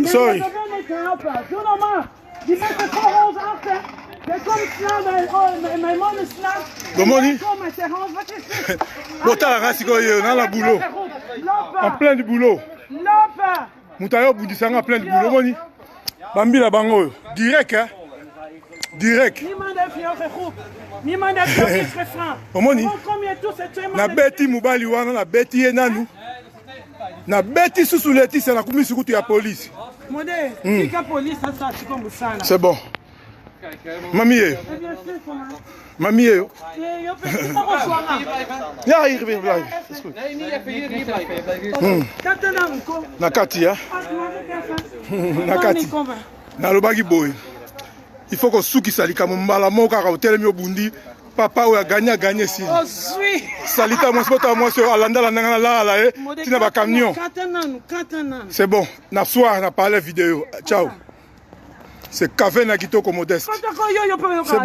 Sorry. Domoni. Bota la race dans la boulot. En plein du boulot. Moutayo Boudissanga en plein du boulot. Moni. Bambi la bango. Direct, hein. Direct. Omoni. Na beti mubali wana na beti enanu. Na beti susuleti c'est la commission de la police. C'est bon. Mamie. Mamie. Ya irbe blai. Nakati ya. Nakati. Na lobaki boy. Il faut qu'on souki salika mbala moka ka hotel mi obundi. Papa ou a gagné si. Oh oui. Salita moi sport moi sur alanda la nanga la eh. Tina ba camion. C'est bon. Na soir na parler vidéo. Ciao. C'est Café Nakitoko Modeste. C'est bon.